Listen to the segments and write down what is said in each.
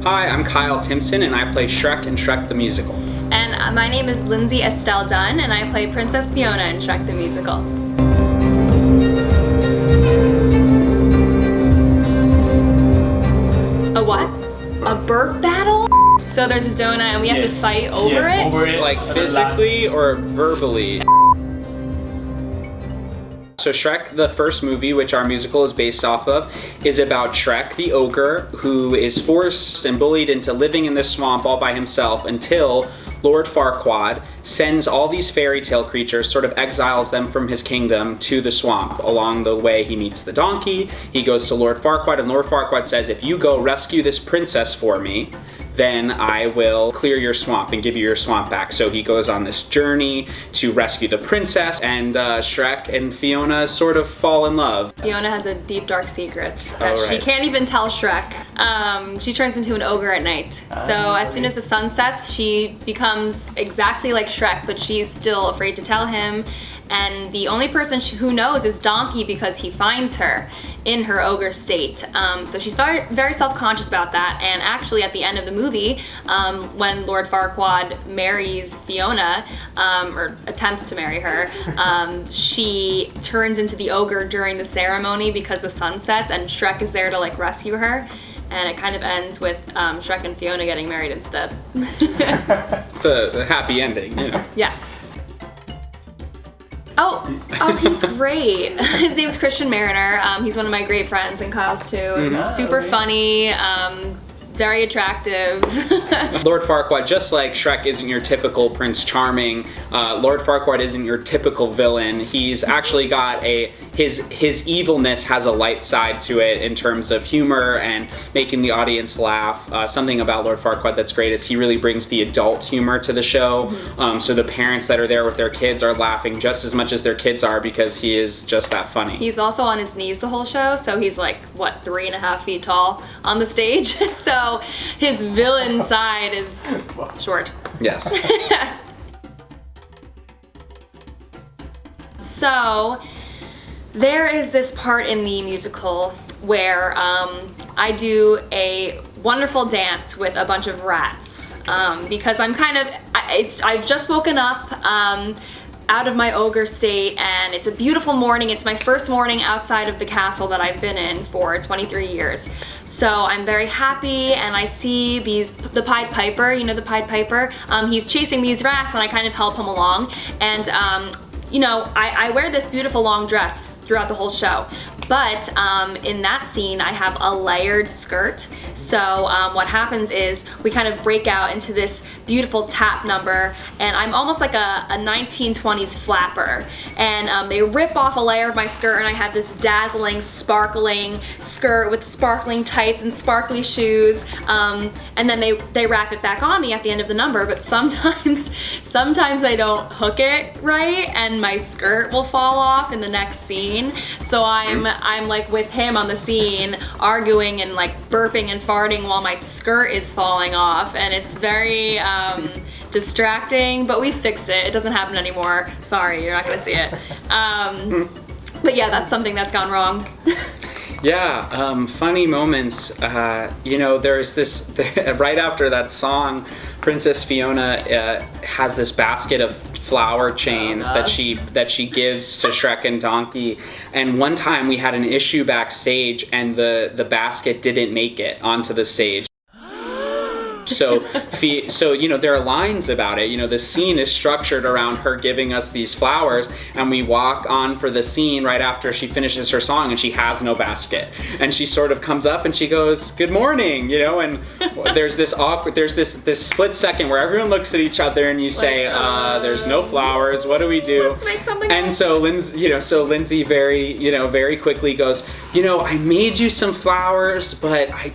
Hi, I'm Kyle Timpson, and I play Shrek in Shrek the Musical. And my name is Lindsay Estelle Dunn, and I play Princess Fiona in Shrek the Musical. A what? A burp battle? So there's a donut and we have to fight over it? Over it. Like physically or verbally? So Shrek, the first movie, which our musical is based off of, is about Shrek the ogre, who is forced and bullied into living in this swamp all by himself until Lord Farquaad sends all these fairy tale creatures, sort of exiles them from his kingdom to the swamp. Along the way, he meets the donkey, he goes to Lord Farquaad, and Lord Farquaad says, if you go rescue this princess for me, then I will clear your swamp and give you your swamp back. So he goes on this journey to rescue the princess, and Shrek and Fiona sort of fall in love. Fiona has a deep, dark secret that right. she can't even tell Shrek. She turns into an ogre at night. So as soon as the sun sets, she becomes exactly like Shrek, but she's still afraid to tell him. And the only person who knows is Donkey because he finds her in her ogre state. So she's very, very self-conscious about that. And actually at the end of the movie, when Lord Farquaad marries Fiona, or attempts to marry her, she turns into the ogre during the ceremony because the sun sets and Shrek is there to like rescue her. And it kind of ends with Shrek and Fiona getting married instead. The happy ending, you know. Yes. Oh, he's great. His name's Christian Mariner. He's one of my great friends, and Kyle's too. Super funny, very attractive. Lord Farquaad, just like Shrek isn't your typical Prince Charming, Lord Farquaad isn't your typical villain. He's actually got his evilness has a light side to it in terms of humor and making the audience laugh. Something about Lord Farquaad that's great is he really brings the adult humor to the show. So the parents that are there with their kids are laughing just as much as their kids are because he is just that funny. He's also on his knees the whole show, so he's like, what, 3.5 feet tall on the stage? So his villain side is short. Yes. So there is this part in the musical where I do a wonderful dance with a bunch of rats because I'm kind of, I've just woken up out of my ogre state, and it's a beautiful morning. It's my first morning outside of the castle that I've been in for 23 years. So I'm very happy, and I see the Pied Piper, you know the Pied Piper? He's chasing these rats, and I kind of help him along. And you know, I wear this beautiful long dress throughout the whole show. But in that scene, I have a layered skirt. So what happens is we kind of break out into this beautiful tap number, and I'm almost like a 1920s flapper. And they rip off a layer of my skirt, and I have this dazzling, sparkling skirt with sparkling tights and sparkly shoes. And then they wrap it back on me at the end of the number, but sometimes they don't hook it right, and my skirt will fall off in the next scene. So I'm like with him on the scene arguing and like burping and farting while my skirt is falling off, and it's very distracting, but we fixed it. It doesn't happen anymore. Sorry, you're not gonna see it. But yeah, that's something that's gone wrong. Yeah, funny moments. You know, there's this, right after that song, Princess Fiona has this basket of flower chains that she gives to Shrek and Donkey. And one time we had an issue backstage, and the basket didn't make it onto the stage. So you know, there are lines about it. You know, the scene is structured around her giving us these flowers, and we walk on for the scene right after she finishes her song, and she has no basket. And she sort of comes up and she goes, "Good morning," you know. And there's this split second where everyone looks at each other, and you say, "There's no flowers. What do we do?" Let's make something and up. so Lindsay very quickly goes, "You know, I made you some flowers, but I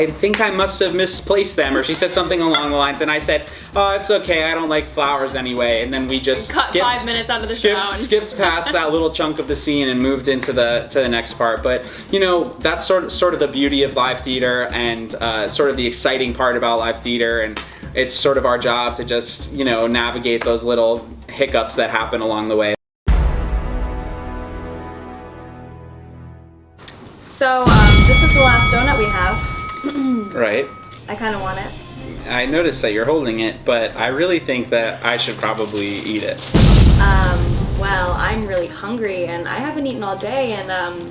think I must have misplaced them." Or she said something along the lines, and I said, "Oh, it's okay, I don't like flowers anyway." And then we just cut 5 minutes out of the show. Skipped past that little chunk of the scene and moved into the next part. But you know, that's sort of the beauty of live theater, and sort of the exciting part about live theater, and it's sort of our job to just, you know, navigate those little hiccups that happen along the way. So this is the last donut we have. Right. I kind of want it. I noticed that you're holding it, but I really think that I should probably eat it. Well, I'm really hungry and I haven't eaten all day, and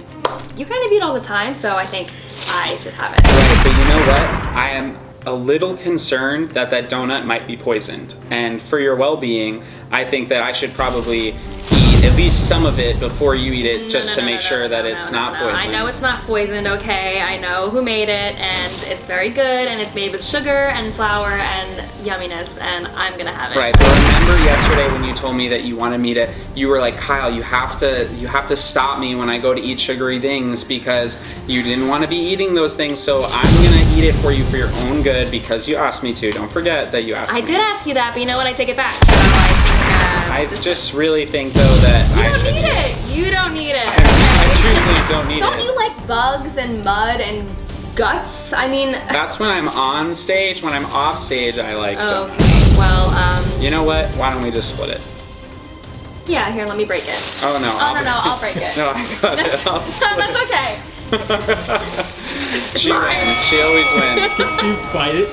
you kind of eat all the time, so I think I should have it. Right, but you know what? I am a little concerned that that donut might be poisoned. And for your well-being, I think that I should probably eat at least some of it before you eat it, just to make sure that it's not poisoned. I know it's not poisoned, okay? I know who made it, and it's very good, and it's made with sugar and flour and yumminess, and I'm gonna have it. Right, but remember yesterday when you told me that you wanted me to, you were like, Kyle, you have to stop me when I go to eat sugary things because you didn't want to be eating those things, so I'm gonna eat it for you for your own good because you asked me to. Don't forget that you asked me. I did ask you that, but you know what? I take it back. So I think I just really think though that I should need it. You don't need it. I truly don't need it. Don't you like bugs and mud and guts? I mean, that's when I'm on stage. When I'm off stage, I like donuts. Okay, well, you know what? Why don't we just split it? Yeah, here, let me break it. Oh no. I'll break it. No, I got it. I'll split That's it. okay. She wins. She always wins. You fight it?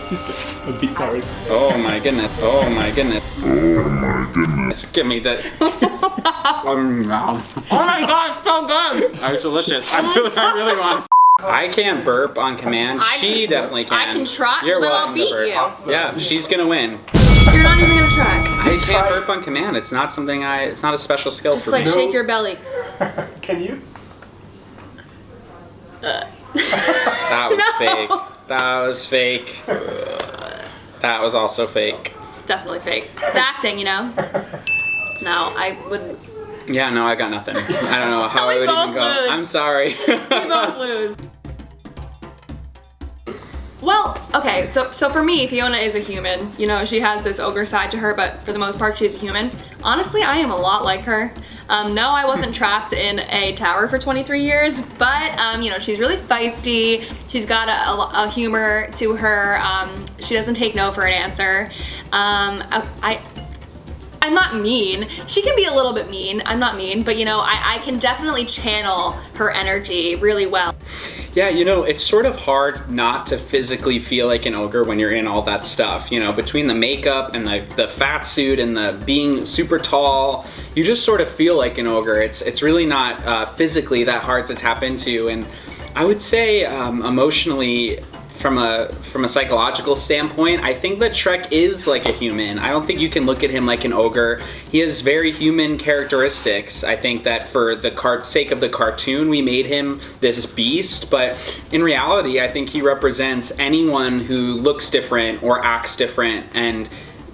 A big card. Oh my goodness. Oh my goodness. Oh my goodness. Give me that. Oh my gosh, so good. It's delicious. I really want. I can't burp on command. She definitely can. I can try, You're but I'll welcome beat to burp. you. Yeah, she's gonna win. You're not even gonna try. I can't burp on command. It's not something it's not a special skill Just for like me. shake your belly. Can you? That was fake. That was fake. That was also fake. It's definitely fake. It's acting, you know? No, I wouldn't. Yeah, no, I got nothing. I don't know how We I would even both go. lose. I'm sorry. We both lose. Well, okay, so for me, Fiona is a human. You know, she has this ogre side to her, but for the most part, she's a human. Honestly, I am a lot like her. No, I wasn't trapped in a tower for 23 years, but, you know, she's really feisty. She's got a humor to her. She doesn't take no for an answer. I'm not mean. She can be a little bit mean. I'm not mean, but you know, I can definitely channel her energy really well. Yeah, you know, it's sort of hard not to physically feel like an ogre when you're in all that stuff. You know, between the makeup and the fat suit and the being super tall, you just sort of feel like an ogre. It's really not physically that hard to tap into. And I would say emotionally, from a psychological standpoint, I think that SHREK is like a human. I don't think you can look at him like an ogre. He has very human characteristics. I think that for the sake of the cartoon, we made him this beast, but in reality, I think he represents anyone who looks different or acts different, and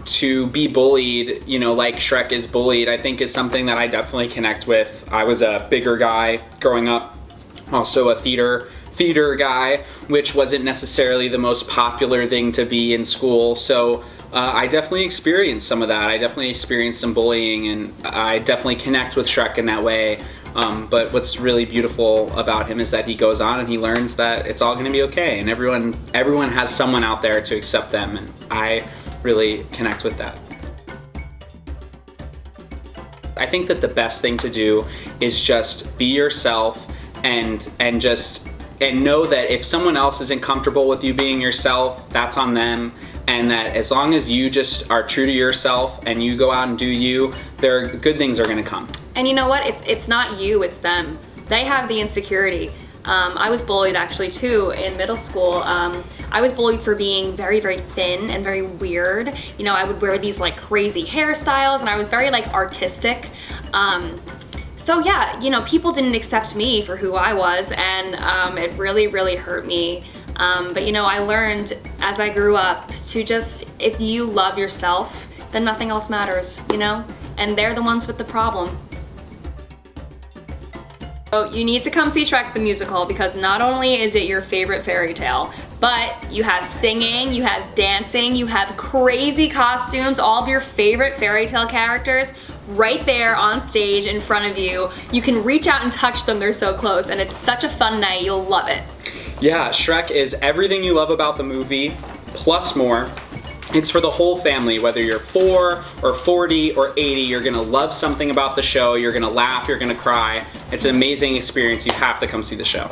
to be bullied, you know, like SHREK is bullied, I think is something that I definitely connect with. I was a bigger guy growing up, also a theater guy, which wasn't necessarily the most popular thing to be in school. So I definitely experienced some of that. I definitely experienced some bullying, and I definitely connect with SHREK in that way. But what's really beautiful about him is that he goes on and he learns that it's all gonna be okay, and everyone has someone out there to accept them, and I really connect with that. I think that the best thing to do is just be yourself and know that if someone else isn't comfortable with you being yourself, that's on them. And that as long as you just are true to yourself and you go out and do you, good things are gonna come. And you know what? It's not you, it's them. They have the insecurity. I was bullied actually too in middle school. I was bullied for being very, very thin and very weird. You know, I would wear these like crazy hairstyles and I was very like artistic. So yeah, you know, people didn't accept me for who I was, and it really, really hurt me. But you know, I learned as I grew up to just, if you love yourself, then nothing else matters, you know? And they're the ones with the problem. So you need to come see SHREK the Musical, because not only is it your favorite fairy tale, but you have singing, you have dancing, you have crazy costumes, all of your favorite fairy tale characters right there on stage in front of you. You can reach out and touch them, they're so close, and it's such a fun night, you'll love it. Yeah, SHREK is everything you love about the movie, plus more. It's for the whole family, whether you're 4 or 40 or 80, you're gonna love something about the show, you're gonna laugh, you're gonna cry. It's an amazing experience, you have to come see the show.